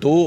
2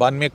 92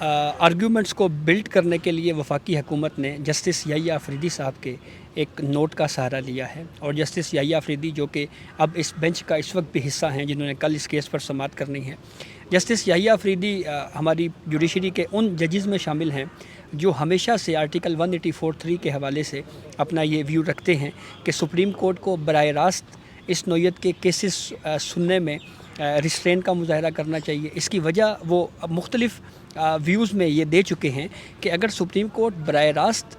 arguments کو blood کرنے کے لیے وفاقی حکومت نے جسٹس یحییٰ آفریدی صاحب کے ایک نوٹ کا سہارا لیا ہے، اور جسٹس یحییٰ آفریدی جو کہ اب اس بینچ کا اس وقت بھی حصہ ہیں، جنہوں نے کل اس کیس پر سماعت کرنی ہے. جسٹس یحییٰ آفریدی ہماری جوڈیشری کے ان ججز میں شامل ہیں جو ہمیشہ سے آرٹیکل 184(3) کے حوالے سے اپنا یہ ویو رکھتے ہیں کہ سپریم کورٹ کو براہ راست اس نوعیت کے کیسز سننے میں ریسٹرین کا مظاہرہ کرنا چاہیے. اس کی وجہ وہ مختلف ویوز میں یہ دے چکے ہیں کہ اگر سپریم کورٹ براہ راست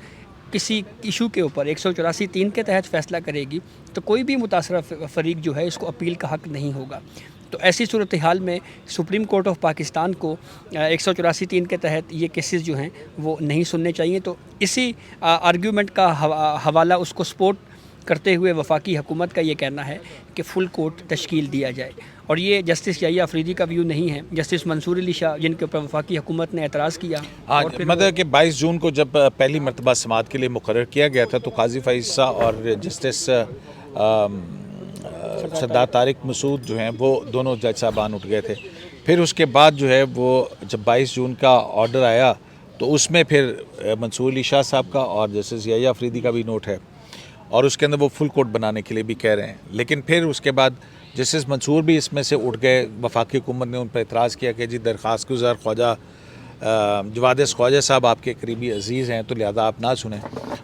کسی ایشو کے اوپر 184(3) کے تحت فیصلہ کرے گی تو کوئی بھی متاثرہ فریق جو ہے اس کو اپیل کا حق نہیں ہوگا. تو ایسی صورتحال میں سپریم کورٹ آف پاکستان کو 184(3) کے تحت یہ کیسز جو ہیں وہ نہیں سننے چاہیے. تو اسی آرگیومنٹ کا حوالہ اس کو سپورٹ کرتے ہوئے وفاقی حکومت کا یہ کہنا ہے کہ فل کورٹ تشکیل دیا جائے. اور یہ جسٹس یحییٰ آفریدی کا ویو نہیں ہے. جسٹس منصور علی شاہ جن کے اوپر وفاقی حکومت نے اعتراض کیا، اور پھر مطلب کہ 22 جون کو جب پہلی مرتبہ سماعت کے لیے مقرر کیا گیا تھا تو قاضی فائز صاحب اور جسٹس سردار طارق مسعود جو ہیں وہ دونوں جج صاحبان اٹھ گئے تھے. پھر اس کے بعد جو ہے وہ جب 22 جون کا آرڈر آیا تو اس میں پھر منصور علی شاہ صاحب کا اور جسٹس یحییٰ آفریدی کا بھی نوٹ ہے، اور اس کے اندر وہ فل کورٹ بنانے کے لیے بھی کہہ رہے ہیں. لیکن پھر اس کے بعد جسٹس منصور بھی اس میں سے اٹھ گئے. وفاقی حکومت نے ان پر اعتراض کیا کہ جی درخواست گزار خواجہ جواد خواجہ صاحب آپ کے قریبی عزیز ہیں تو لہذا آپ نہ سنیں،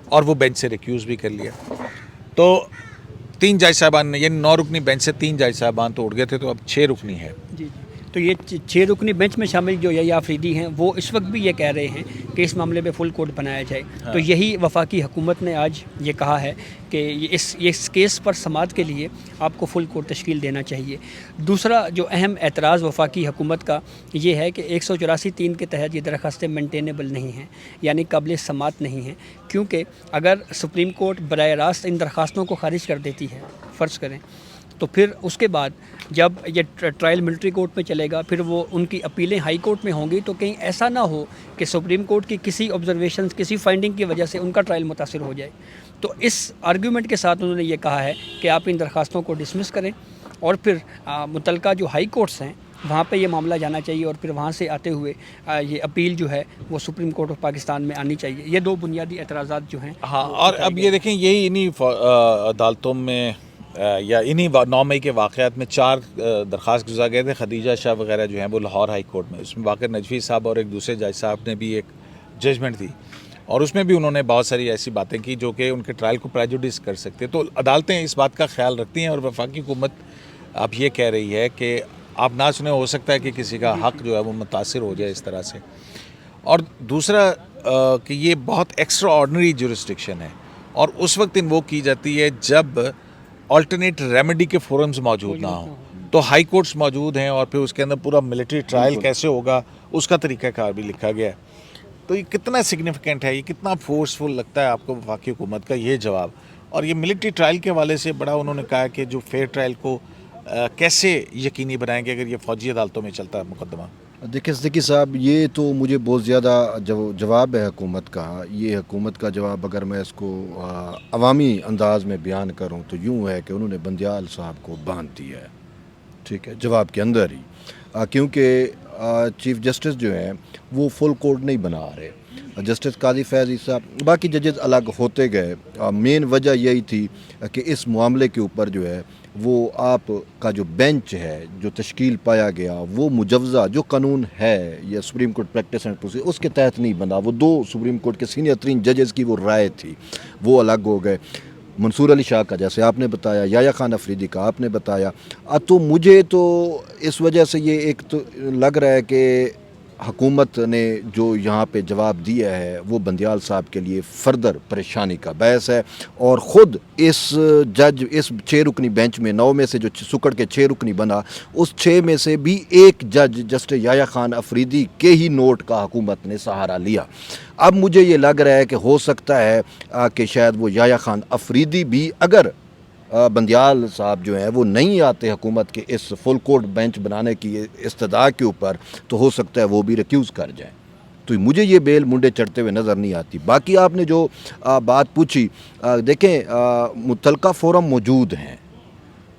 اور وہ بینچ سے ریکیوز بھی کر لیا. تو 3 جج صاحبان نے، یعنی 9 رکنی بینچ سے 3 جج صاحبان تو اٹھ گئے تھے، تو اب 6 رکنی ہے. جی تو یہ 6 رکنی بینچ میں شامل جو یحییٰ آفریدی ہیں وہ اس وقت بھی یہ کہہ رہے ہیں کہ اس معاملے میں فل کورٹ بنایا جائے. تو یہی وفاقی حکومت نے آج یہ کہا ہے کہ اس کیس پر سماعت کے لیے آپ کو فل کورٹ تشکیل دینا چاہیے. دوسرا جو اہم اعتراض وفاقی حکومت کا یہ ہے کہ 184(3) کے تحت یہ درخواستیں مینٹینیبل نہیں ہیں، یعنی قابل سماعت نہیں ہیں، کیونکہ اگر سپریم کورٹ براہ راست ان درخواستوں کو خارج کر دیتی ہے فرض کریں تو پھر اس کے بعد جب یہ ٹرائل ملٹری کورٹ میں چلے گا، پھر وہ ان کی اپیلیں ہائی کورٹ میں ہوں گی، تو کہیں ایسا نہ ہو کہ سپریم کورٹ کی کسی آبزرویشنز کسی فائنڈنگ کی وجہ سے ان کا ٹرائل متاثر ہو جائے. تو اس آرگیومنٹ کے ساتھ انہوں نے یہ کہا ہے کہ آپ ان درخواستوں کو ڈسمس کریں، اور پھر متعلقہ جو ہائی کورٹس ہیں وہاں پہ یہ معاملہ جانا چاہیے، اور پھر وہاں سے آتے ہوئے یہ اپیل جو ہے وہ سپریم کورٹ آف پاکستان میں آنی چاہیے. یہ 2 بنیادی اعتراضات جو ہیں. ہاں، اور اب یہ دیکھیں یہی انہی عدالتوں میں یا انہی 9 مئی کے واقعات میں 4 درخواست گزار گئے تھے. خدیجہ شاہ وغیرہ جو ہیں وہ لاہور ہائی کورٹ میں، اس میں باقر نجفی صاحب اور ایک دوسرے جج صاحب نے بھی ایک ججمنٹ دی، اور اس میں بھی انہوں نے بہت ساری ایسی باتیں کی جو کہ ان کے ٹرائل کو پریجوڈس کر سکتے. تو عدالتیں اس بات کا خیال رکھتی ہیں، اور وفاقی حکومت اب یہ کہہ رہی ہے کہ آپ نہ سنیں، ہو سکتا ہے کہ کسی کا حق جو ہے وہ متاثر ہو جائے اس طرح سے. اور دوسرا کہ یہ بہت ایکسٹرا آرڈنری جورسڈکشن ہے، اور اس وقت انووک کی جاتی ہے جب آلٹرنیٹ ریمیڈی کے فورمز موجود نہ ہوں. تو ہائی کورٹس موجود ہیں، اور پھر اس کے اندر پورا ملٹری ٹرائل کیسے ہوگا اس کا طریقہ کار بھی لکھا گیا ہے. تو یہ کتنا سگنیفیکنٹ ہے، یہ کتنا فورسفل لگتا ہے آپ کو وفاقی حکومت کا یہ جواب. اور یہ ملٹری ٹرائل کے حوالے سے بڑا انہوں نے کہا کہ جو فیئر ٹرائل کو کیسے یقینی بنائیں گے اگر یہ فوجی عدالتوں میں چلتا ہے مقدمہ. دیکھیں صدیقی صاحب، یہ تو مجھے بہت زیادہ جواب ہے حکومت کا. یہ حکومت کا جواب اگر میں اس کو عوامی انداز میں بیان کروں تو یوں ہے کہ انہوں نے بندیال صاحب کو باندھ دیا ہے، ٹھیک ہے، جواب کے اندر ہی. کیونکہ چیف جسٹس جو ہیں وہ فل کورٹ نہیں بنا رہے. جسٹس قاضی فیض صاحب، باقی ججز الگ ہوتے گئے. مین وجہ یہی تھی کہ اس معاملے کے اوپر جو ہے وہ آپ کا جو بینچ ہے جو تشکیل پایا گیا وہ مجوزہ جو قانون ہے یا supreme court practice and procedure اس کے تحت نہیں بنا. وہ 2 سپریم کورٹ کے سینئر ترین ججز کی وہ رائے تھی، وہ الگ ہو گئے. منصور علی شاہ کا جیسے آپ نے بتایا، یحییٰ خان آفریدی کا آپ نے بتایا. تو مجھے تو اس وجہ سے یہ ایک تو لگ رہا ہے کہ حکومت نے جو یہاں پہ جواب دیا ہے وہ بندیال صاحب کے لیے فردر پریشانی کا باعث ہے. اور خود اس 6 رکنی بینچ میں 9 میں سے جو سکڑ کے 6 رکنی بنا، اس 6 میں سے بھی ایک جج جسٹس یحییٰ خان آفریدی کے ہی نوٹ کا حکومت نے سہارا لیا. اب مجھے یہ لگ رہا ہے کہ ہو سکتا ہے کہ شاید وہ یحییٰ خان آفریدی بھی اگر بندیال صاحب جو ہیں وہ نہیں آتے حکومت کے اس فل کورٹ بینچ بنانے کی استدعا کے اوپر، تو ہو سکتا ہے وہ بھی ریکیوز کر جائیں. تو مجھے یہ بیل منڈے چڑھتے ہوئے نظر نہیں آتی. باقی آپ نے جو بات پوچھی، دیکھیں متعلقہ فورم موجود ہیں،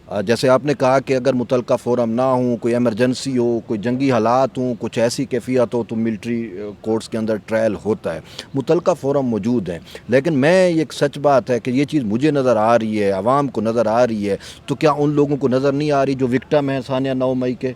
جیسے آپ نے کہا کہ اگر متعلقہ فورم نہ ہوں، کوئی ایمرجنسی ہو، کوئی جنگی حالات ہوں، کچھ ایسی کیفیت ہو تو ملٹری کورٹس کے اندر ٹرائل ہوتا ہے، متعلقہ فورم موجود ہیں. لیکن میں ایک سچ بات ہے کہ یہ چیز مجھے نظر آ رہی ہے، عوام کو نظر آ رہی ہے، تو کیا ان لوگوں کو نظر نہیں آ رہی جو وکٹم ہیں ثانیہ 9 مئی کے،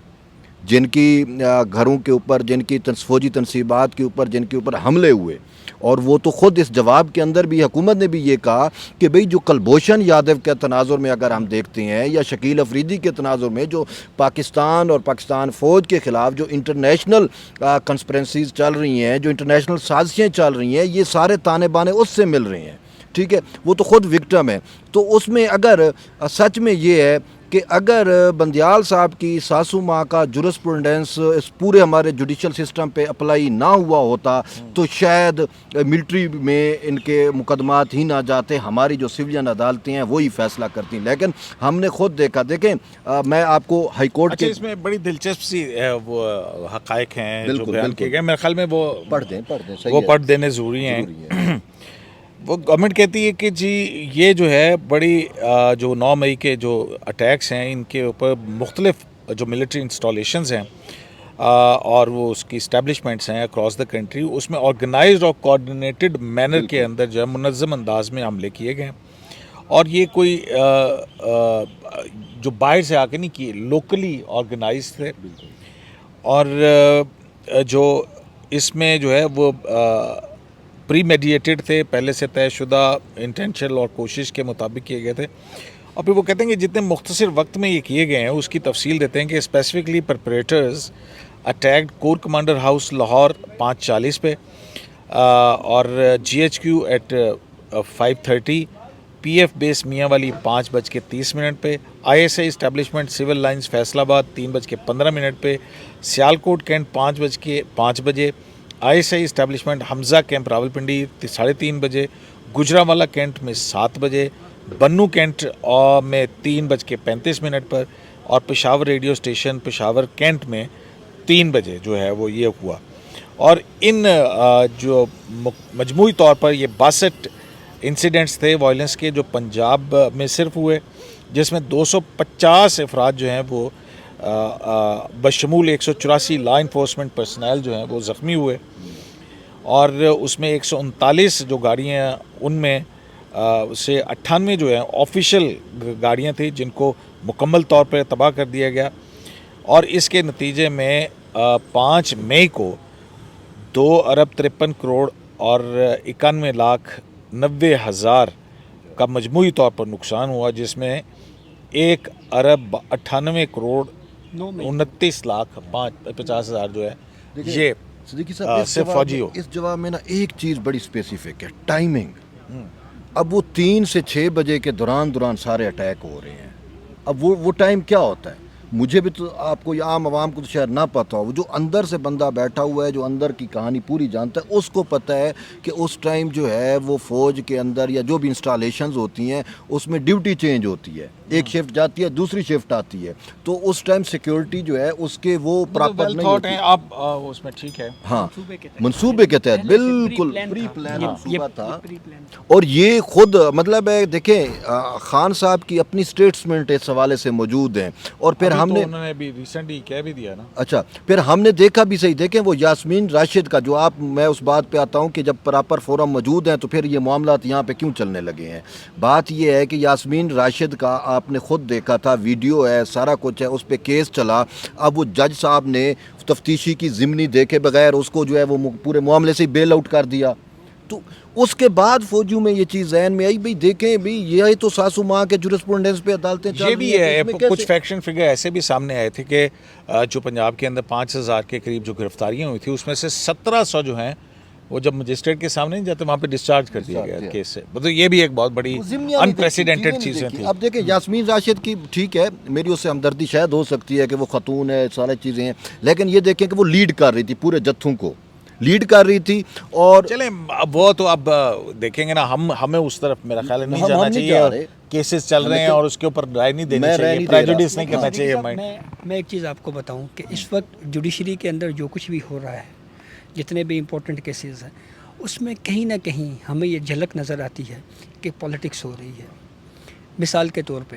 جن کی گھروں کے اوپر، جن کی فوجی تنصیبات کے اوپر، جن کے اوپر حملے ہوئے؟ اور وہ تو خود اس جواب کے اندر بھی حکومت نے بھی یہ کہا کہ بھئی جو کلبھوشن یادو کے تناظر میں اگر ہم دیکھتے ہیں یا شکیل افریدی کے تناظر میں جو پاکستان اور پاکستان فوج کے خلاف جو انٹرنیشنل کنسپرنسیز چل رہی ہیں، جو انٹرنیشنل سازشیں چل رہی ہیں، یہ سارے تانے بانے اس سے مل رہے ہیں. ٹھیک ہے، وہ تو خود وکٹم ہے. تو اس میں اگر سچ میں یہ ہے کہ اگر بندیال صاحب کی ساسو ماں کا جورسپروڈنس اس پورے ہمارے جوڈیشل سسٹم پہ اپلائی نہ ہوا ہوتا تو شاید ملٹری میں ان کے مقدمات ہی نہ جاتے، ہماری جو سویلین عدالتیں ہیں وہی فیصلہ کرتی. لیکن ہم نے خود دیکھا، دیکھیں میں آپ کو ہائی کورٹ اچھا کے اس میں بڑی دلچسپ سی وہ حقائق ہیں جو بالکل، بیان بالکل. کیے گئے، میرے خیال میں وہ پڑھ دیں صحیح وہ ہے، پڑھ دینے ضروری ہیں. ضروری ہے. وہ گورنمنٹ کہتی ہے کہ جی یہ جو ہے بڑی جو 9 مئی کے جو اٹیکس ہیں ان کے اوپر مختلف جو ملٹری انسٹالیشنز ہیں اور وہ اس کی اسٹیبلشمنٹس ہیں اکراس دا کنٹری، اس میں آرگنائزڈ اور کوآرڈینیٹڈ مینر کے اندر جو ہے منظم انداز میں حملے کیے گئے ہیں. اور یہ کوئی جو باہر سے آ کے نہیں کیے، لوکلی آرگنائز تھے. اور جو اس میں جو ہے وہ پری میڈیٹڈ تھے، پہلے سے طے شدہ انٹینشن اور کوشش کے مطابق کیے گئے تھے. اور پھر وہ کہتے ہیں کہ جتنے مختصر وقت میں یہ کیے گئے ہیں اس کی تفصیل دیتے ہیں کہ specifically perpetrators attacked corps commander house Lahore 5:40 پہ اور GHQ ایٹ 5:30، PF بیس میاں والی 5:30 پہ، ISI establishment civil lines Faisal آباد 3:15 پہ، سیالکوٹ کینٹ 5 بجے، ISI اسٹیبلشمنٹ حمزہ کیمپ راولپنڈی 3:30 بجے، گجرانوالہ کینٹ میں 7 بجے، بنو کینٹ میں 3:35 پر، اور Peshawar radio station Peshawar cantt میں 3 بجے جو ہے وہ یہ ہوا. اور ان جو مجموعی طور پر یہ 62 انسیڈنٹس تھے وائلنس کے جو پنجاب میں صرف ہوئے، جس میں 250 افراد جو ہیں وہ بشمول 184 لا انفورسمنٹ پرسنل جو ہیں وہ زخمی ہوئے. اور اس میں 139 جو گاڑیاں ان میں سے 98 جو ہیں آفیشیل گاڑیاں تھیں جن کو مکمل طور پر تباہ کر دیا گیا. اور اس کے نتیجے میں 5 مئی کو 2.53 کروڑ اور 91,90,000 کا مجموعی طور پر نقصان ہوا، جس میں 1.98 کروڑ 29,50,000 جو ہے یہ صدیقی صاحب صرف فوجی ہو. اس جواب میں نا ایک چیز بڑی اسپیسیفک ہے، ٹائمنگ. اب وہ 3 سے 6 بجے کے دوران سارے اٹیک ہو رہے ہیں. اب وہ ٹائم کیا ہوتا ہے؟ مجھے بھی تو، آپ کو یا عام عوام کو تو شاید نہ پتہ ہو. جو اندر سے بندہ بیٹھا ہوا ہے، جو اندر کی کہانی پوری جانتا ہے، اس کو پتہ ہے کہ اس ٹائم جو ہے وہ فوج کے اندر یا جو بھی انسٹالیشنز ہوتی ہیں اس میں ڈیوٹی چینج ہوتی ہے، ایک شفٹ جاتی ہے دوسری شفٹ آتی ہے، تو اس ٹائم سیکیورٹی جو ہے اس کے وہ پراپر نہیں ہوتی. آپ اس میں ٹھیک ہے، ہاں منصوبے کے تحت بالکل پری پلان منصوبہ تھا. اور یہ خود مطلب ہے، دیکھیں خان صاحب کی اپنی سٹیٹسمنٹ اس حوالے سے موجود ہیں. اور پھر ہم نے انہوں نے بھی ریسنٹلی کہہ بھی دیا نا. اچھا پھر ہم نے دیکھا بھی صحیح، دیکھیں وہ یاسمین راشد کا جو میں اس بات پہ آتا ہوں کہ جب پراپر فورم موجود ہیں تو پھر یہ معاملات یہاں پہ کیوں چلنے لگے ہیں. بات یہ ہے کہ یاسمین راشد کا آپ نے خود دیکھا تھا، ویڈیو ہے، سارا کچھ ہے، اس پہ کیس چلا. اب وہ جج صاحب نے تفتیشی کی ضمنی دیکھے بغیر اس کو جو ہے وہ پورے معاملے سے بیل آؤٹ کر دیا. تو اس کے بعد فوجیوں میں یہ چیز ذہن میں آئی، بھئی دیکھیں بھی یہ تو ساسو ماں کے جورسپروڈنس پہ عدالتیں چل یہ بھی رہی ہیں. ہے، کچھ فیکشن فگر ایسے بھی سامنے آئے تھے کہ جو پنجاب کے اندر 5,000 کے قریب جو گرفتاریاں ہوئی تھیں اس میں سے 1,700 جو ہیں وہ جب مجسٹریٹ کے سامنے نہیں جاتے وہاں پہ ڈسچارج کر دیا گیا کیس سے. مطلب یہ بھی ایک بہت بڑی انپریسیڈنٹڈ چیزیں تھیں. اب دیکھیں یاسمین راشد کی ٹھیک ہے، میری اس سے ہمدردی شاید ہو سکتی ہے کہ وہ خاتون ہے، سارے چیزیں ہیں، لیکن یہ دیکھیں کہ وہ لیڈ کر رہی تھی، پورے جتھوں کو لیڈ کر رہی تھی. اور چلیں وہ تو اب دیکھیں گے نا، ہمیں اس طرف میرا خیال ہے نہیں جانا چاہیے. اور کیسز چل رہے ہیں اور اس کے اوپر رائے نہیں دینی چاہیے، پریجوڈس نہیں کرنا چاہیے. میں ایک چیز آپ کو بتاؤں کہ اس وقت جوڈیشری کے اندر جو کچھ بھی ہو رہا ہے، جتنے بھی امپورٹنٹ کیسز ہیں، اس میں کہیں نہ کہیں ہمیں یہ جھلک نظر آتی ہے کہ پالیٹکس ہو رہی ہے. مثال کے طور پہ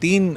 3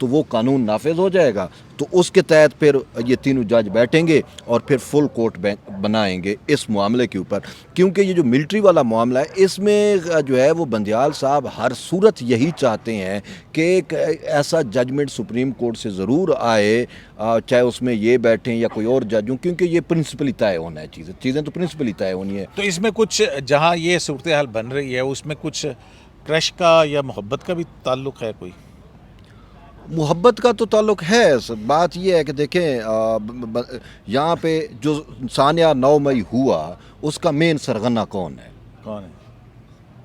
تو وہ قانون نافذ ہو جائے گا، تو اس کے تحت پھر یہ تینوں جج بیٹھیں گے اور پھر فل کورٹ بنائیں گے اس معاملے کے اوپر. کیونکہ یہ جو ملٹری والا معاملہ ہے اس میں جو ہے وہ بندیال صاحب ہر صورت یہی چاہتے ہیں کہ ایک ایسا ججمنٹ سپریم کورٹ سے ضرور آئے، چاہے اس میں یہ بیٹھیں یا کوئی اور جج ہوں، کیونکہ یہ پرنسپلی طے ہونا ہے، چیزیں تو پرنسپلی طے ہونی ہے. تو اس میں کچھ جہاں یہ صورتحال بن رہی ہے اس میں کچھ کرش کا یا محبت کا بھی تعلق ہے کوئی؟ محبت کا تو تعلق ہے. بات یہ ہے کہ دیکھیں یہاں پہ جو سانیہ 9 مئی ہوا اس کا مین سرغنہ کون ہے؟ کون ہے؟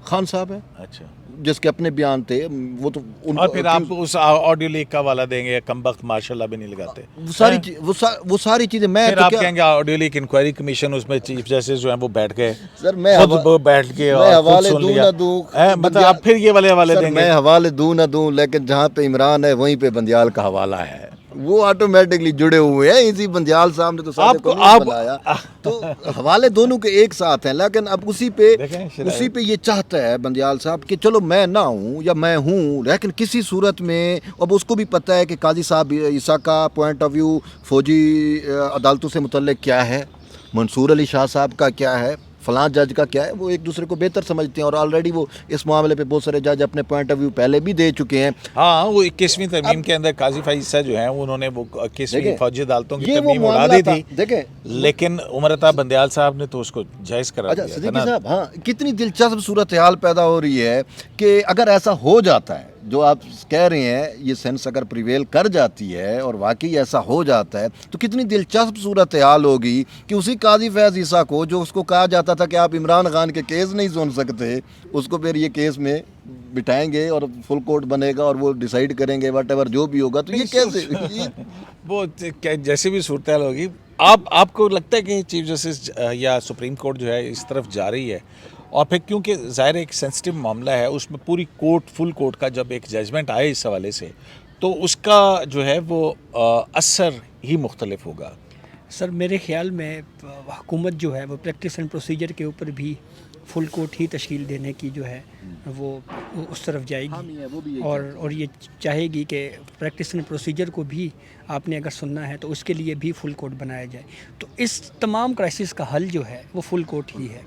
خان صاحب ہے، اچھا. جس کے اپنے بیان تھے وہ تو اور پھر آپ اس آڈیو لیک کا حوالہ دیں گے، کم وقت ماشاء اللہ بھی نہیں لگاتے. وہ ساری چیزیں میں پھر تو آپ کیا کہیں گے آڈیو لیک انکوائری کمیشن، اس میں چیف جسٹس جو ہیں وہ بیٹھ گئے، سر میں خود بیٹھ کے اور خود حوالے سن دوں لیا. نہ دوں، مطلب آپ پھر یہ والے حوالے سر دیں گے؟ میں حوالے دوں نہ دوں، لیکن جہاں پہ عمران ہے وہیں پہ بندیال کا حوالہ ہے، وہ آٹومیٹکلی جڑے ہوئے ہیں. اسی بندیال صاحب نے تو سارے کو بنایا، تو حوالے دونوں کے ایک ساتھ ہیں. لیکن اب اسی پہ یہ چاہتا ہے بندیال صاحب کہ چلو میں نہ ہوں یا میں ہوں، لیکن کسی صورت میں اب اس کو بھی پتہ ہے کہ قاضی صاحب عیسیٰ کا پوائنٹ آف ویو فوجی عدالتوں سے متعلق کیا ہے، منصور علی شاہ صاحب کا کیا ہے، فلاں جج کا کیا ہے، وہ ایک دوسرے کو بہتر سمجھتے ہیں. اور آلریڈی وہ اس معاملے پہ بہت سارے جج اپنے پوائنٹ آف ویو پہلے بھی دے چکے ہیں. ہاں، وہ 21ویں ترمیم کے اندر قاضی فائزہ جو ہیں انہوں نے وہ 21ویں فوجی عدالتوں کی یہ وہ ترمیم اڑا معاملہ دی تھا. تھی، دیکھیں لیکن عمر عطا بندیال صاحب نے تو اس کو جائز کرا اچھا دیا تھا صدیقی نا. صاحب، ہاں کتنی دلچسپ صورتحال پیدا ہو رہی ہے کہ اگر ایسا ہو جاتا ہے جو آپ کہہ رہے ہیں، یہ سینس اگر پریویل کر جاتی ہے اور واقعی ایسا ہو جاتا ہے تو کتنی دلچسپ صورتحال ہوگی کہ اسی قاضی فیض عیسیٰ کو جو اس کو کہا جاتا تھا کہ آپ عمران خان کے کیس نہیں سن سکتے، اس کو پھر یہ کیس میں بٹھائیں گے اور فل کورٹ بنے گا اور وہ ڈیسائیڈ کریں گے واٹ ایور جو بھی ہوگا. تو یہ کیسے وہ جیسی بھی صورتحال ہوگی، آپ کو لگتا ہے کہ چیف جسٹس یا سپریم کورٹ جو ہے اس طرف جا رہی ہے؟ اور پھر کیونکہ ظاہر ایک سینسٹیو معاملہ ہے، اس میں پوری کورٹ، فل کورٹ کا جب ایک ججمنٹ آئے اس حوالے سے تو اس کا جو ہے وہ اثر ہی مختلف ہوگا. سر میرے خیال میں حکومت جو ہے وہ پریکٹس اینڈ پروسیجر کے اوپر بھی فل کورٹ ہی تشکیل دینے کی جو ہے وہ اس طرف جائے گی، اور یہ چاہے گی کہ پریکٹس اینڈ پروسیجر کو بھی آپ نے اگر سننا ہے تو اس کے لیے بھی فل کورٹ بنایا جائے. تو اس تمام کرائسس کا حل جو ہے وہ فل کورٹ ہی ہے،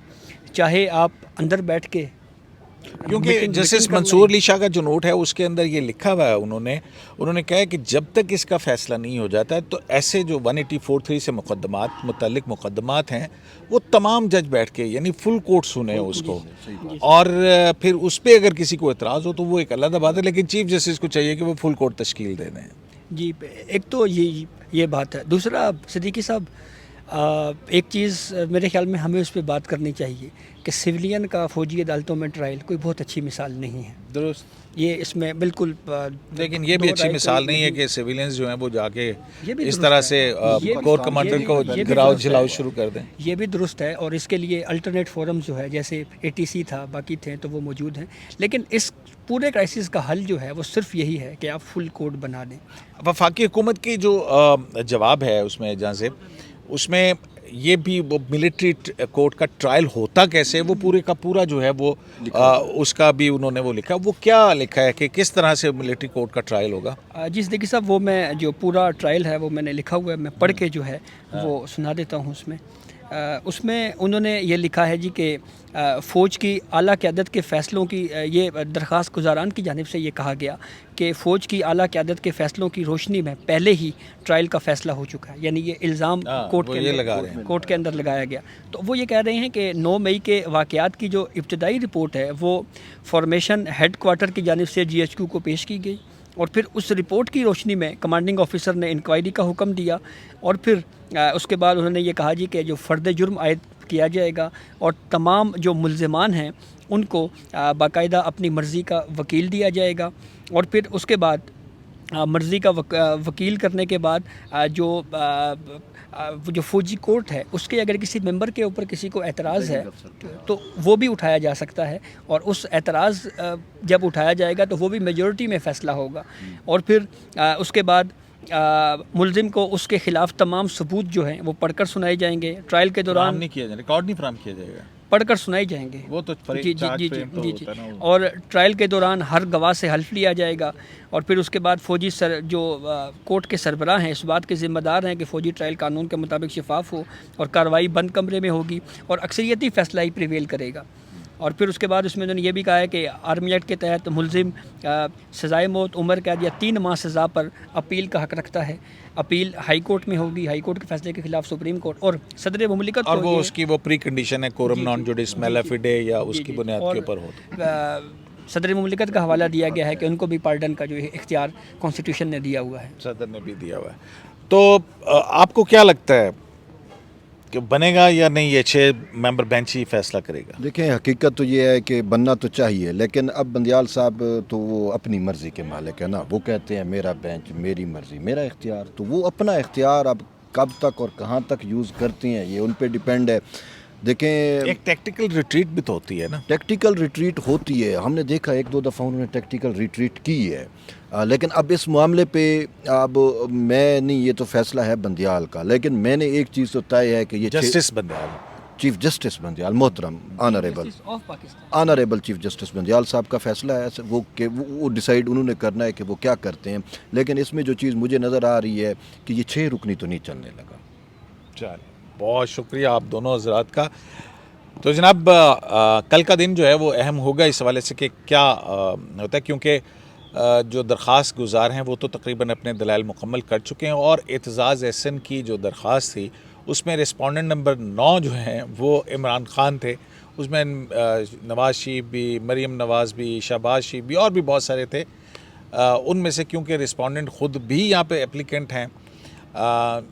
چاہے آپ اندر بیٹھ کے، کیونکہ جسٹس منصور علی شاہ کا جو نوٹ ہے اس کے اندر یہ لکھا ہوا ہے، انہوں نے کہا ہے کہ جب تک اس کا فیصلہ نہیں ہو جاتا ہے تو ایسے جو 1843 سے متعلق مقدمات ہیں وہ تمام جج بیٹھ کے یعنی فل کورٹ سنیں اس کو، اور پھر اس پہ اگر کسی کو اعتراض ہو تو وہ ایک علیحدہ بات ہے، لیکن چیف جسٹس کو چاہیے کہ وہ فل کورٹ تشکیل دے دیں. جی ایک تو یہ بات ہے. دوسرا صدیقی صاحب، ایک چیز میرے خیال میں ہمیں اس پہ بات کرنی چاہیے کہ سویلین کا فوجی عدالتوں میں ٹرائل کوئی بہت اچھی مثال نہیں ہے. درست. یہ اس میں بالکل، لیکن یہ بھی اچھی مثال نہیں ہے کہ سویلینز جو ہیں وہ جا کے اس طرح سے کور کمانڈر کو گراؤ جلاؤ شروع کر دیں. یہ بھی درست ہے، اور اس کے لیے الٹرنیٹ فورمز جو ہے جیسے ATC تھا، باقی تھے تو وہ موجود ہیں. لیکن اس پورے کرائسس کا حل جو ہے وہ صرف یہی ہے کہ آپ فل کورٹ بنا دیں. وفاقی حکومت کی جو جواب ہے اس میں جہاں سے اس میں یہ بھی وہ ملٹری کورٹ کا ٹرائل ہوتا کیسے، وہ پورے کا پورا جو ہے وہ اس کا بھی انہوں نے وہ لکھا. وہ کیا لکھا ہے کہ کس طرح سے ملٹری کورٹ کا ٹرائل ہوگا؟ جی صدیقی صاحب، وہ میں جو پورا ٹرائل ہے وہ میں نے لکھا ہوا ہے، میں پڑھ کے جو ہے وہ سنا دیتا ہوں. اس میں انہوں نے یہ لکھا ہے جی کہ فوج کی اعلیٰ قیادت کے فیصلوں کی، یہ درخواست گزاران کی جانب سے یہ کہا گیا کہ فوج کی اعلیٰ قیادت کے فیصلوں کی روشنی میں پہلے ہی ٹرائل کا فیصلہ ہو چکا ہے. یعنی یہ الزام کورٹ کے اندر لگایا گیا. تو وہ یہ کہہ رہے ہیں کہ 9 مئی کے واقعات کی جو ابتدائی رپورٹ ہے وہ فارمیشن ہیڈ کوارٹر کی جانب سے GHQ کو پیش کی گئی، اور پھر اس رپورٹ کی روشنی میں کمانڈنگ آفیسر نے انکوائری کا حکم دیا، اور پھر اس کے بعد انہوں نے یہ کہا جی کہ جو فرد جرم عائد کیا جائے گا اور تمام جو ملزمان ہیں ان کو باقاعدہ اپنی مرضی کا وکیل دیا جائے گا. اور پھر اس کے بعد مرضی کا وکیل کرنے کے بعد جو فوجی کورٹ ہے اس کے اگر کسی ممبر کے اوپر کسی کو اعتراض ہے تو وہ بھی اٹھایا جا سکتا ہے، اور اس اعتراض جب اٹھایا جائے گا تو وہ بھی میجورٹی میں فیصلہ ہوگا. اور پھر اس کے بعد ملزم کو اس کے خلاف تمام ثبوت جو ہیں وہ پڑھ کر سنائے جائیں گے. ٹرائل کے دوران ریکارڈ نہیں فراہم کیا جائے گا. پڑھ کر سنائے جائیں گے. وہ تو جی اور ٹرائل کے دوران ہر گواہ سے حلف لیا جائے گا اور پھر اس کے بعد فوجی جو کورٹ کے سربراہ ہیں اس بات کے ذمہ دار ہیں کہ فوجی ٹرائل قانون کے مطابق شفاف ہو اور کارروائی بند کمرے میں ہوگی اور اکثریتی فیصلہ ہی پریویل کرے گا. اور پھر اس کے بعد اس میں انہوں نے یہ بھی کہا ہے کہ آرمی ایکٹ کے تحت ملزم سزائے موت، عمر قید یا 3 ماہ سزا پر اپیل کا حق رکھتا ہے. اپیل ہائی کورٹ میں ہوگی، ہائی کورٹ کے فیصلے کے خلاف سپریم کورٹ اور صدر مملکت اور وہ اس کی وہ پری کنڈیشن ہے کورم نان جوڈس میلافیڈے یا اس کی بنیاد کے اوپر ہو. صدر مملکت کا حوالہ دیا گیا ہے کہ ان کو بھی پارڈن کا جو اختیار کانسٹیٹیوشن نے دیا ہوا ہے. صدر نے بھی دیا ہوا ہے. تو آپ کو کیا لگتا ہے کہ بنے گا یا نہیں؟ یہ 6 ممبر بینچ ہی فیصلہ کرے گا. دیکھیں حقیقت تو یہ ہے کہ بننا تو چاہیے، لیکن اب بندیال صاحب تو وہ اپنی مرضی کے مالک ہے نا. وہ کہتے ہیں میرا بینچ، میری مرضی، میرا اختیار. تو وہ اپنا اختیار اب کب تک اور کہاں تک یوز کرتے ہیں یہ ان پہ ڈیپینڈ ہے. دیکھیں ایک ٹیکٹیکل ریٹریٹ بھی تو ہوتی ہے نا. ٹیکٹیکل ریٹریٹ ہوتی ہے، ہم نے دیکھا 1-2 دفعہ انہوں نے ٹیکٹیکل ریٹریٹ کی ہے. لیکن اب اس معاملے پہ اب میں نہیں، یہ تو فیصلہ ہے بندیال کا، لیکن میں نے ایک چیز تو طے ہے کہ یہ justice Bandial, chief justice Bandial, محترم آنریبل چیف جسٹس بندیال صاحب کا فیصلہ ہے وہ کہ وہ ڈیسائیڈ انہوں نے کرنا ہے کہ وہ کیا کرتے ہیں. لیکن اس میں جو چیز مجھے نظر آ رہی ہے کہ یہ 6 رکنی تو نہیں چلنے لگا. چلیں بہت شکریہ آپ دونوں حضرات کا. تو جناب کل کا دن جو ہے وہ اہم ہوگا اس حوالے سے کہ کیا ہوتا ہے، کیونکہ جو درخواست گزار ہیں وہ تو تقریباً اپنے دلائل مکمل کر چکے ہیں اور اعتزاز احسن کی جو درخواست تھی اس میں رسپونڈنٹ نمبر 9 جو ہیں وہ عمران خان تھے. اس میں نواز شریف بھی، مریم نواز بھی، شہباز شریف بھی اور بھی بہت سارے تھے. ان میں سے کیونکہ رسپونڈنٹ خود بھی یہاں پہ اپلیکنٹ ہیں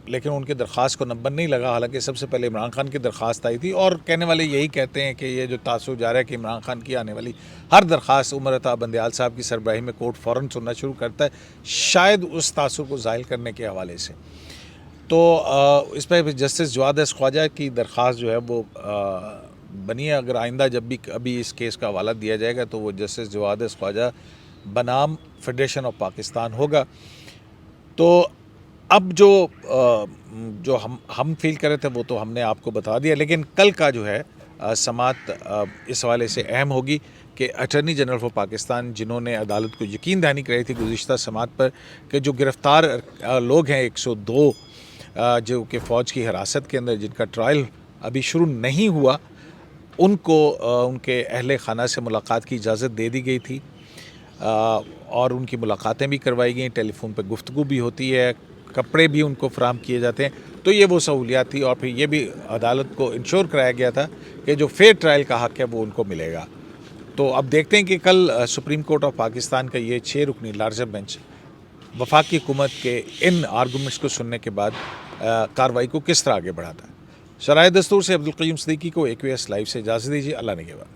لیکن ان کی درخواست کو نمبر نہیں لگا، حالانکہ سب سے پہلے عمران خان کی درخواست آئی تھی. اور کہنے والے یہی کہتے ہیں کہ یہ جو تاثر جا رہا ہے کہ عمران خان کی آنے والی ہر درخواست عمر عطا بندیال صاحب کی سربراہی میں کورٹ فوراً سننا شروع کرتا ہے، شاید اس تاثر کو زائل کرنے کے حوالے سے. تو اس پہ جسٹس جواد ایس خواجہ کی درخواست جو ہے وہ بنی ہے. اگر آئندہ جب بھی ابھی اس کیس کا حوالہ دیا جائے گا تو وہ جسٹس جواد ایس خواجہ بنام فیڈریشن آف پاکستان ہوگا. تو اب جو ہم فیل کر رہے تھے وہ تو ہم نے آپ کو بتا دیا، لیکن کل کا جو ہے سماعت اس حوالے سے اہم ہوگی کہ اٹارنی جنرل فار پاکستان جنہوں نے عدالت کو یقین دہانی کرائی تھی گزشتہ سماعت پر کہ جو گرفتار لوگ ہیں 102 جو کہ فوج کی حراست کے اندر جن کا ٹرائل ابھی شروع نہیں ہوا، ان کو ان کے اہل خانہ سے ملاقات کی اجازت دے دی گئی تھی اور ان کی ملاقاتیں بھی کروائی گئیں، ٹیلی فون پہ گفتگو بھی ہوتی ہے، کپڑے بھی ان کو فراہم کیے جاتے ہیں. تو یہ وہ سہولیات تھی اور پھر یہ بھی عدالت کو انشور کرایا گیا تھا کہ جو فیئر ٹرائل کا حق ہے وہ ان کو ملے گا. تو اب دیکھتے ہیں کہ کل سپریم کورٹ آف پاکستان کا یہ 6 رکنی لارجر بینچ وفاقی حکومت کے ان آرگومنٹس کو سننے کے بعد کارروائی کو کس طرح آگے بڑھاتا ہے. شرائع دستور سے عبدالقیوم صدیقی کو AQS لائیو سے اجازت دیجیے. اللہ نگہبان.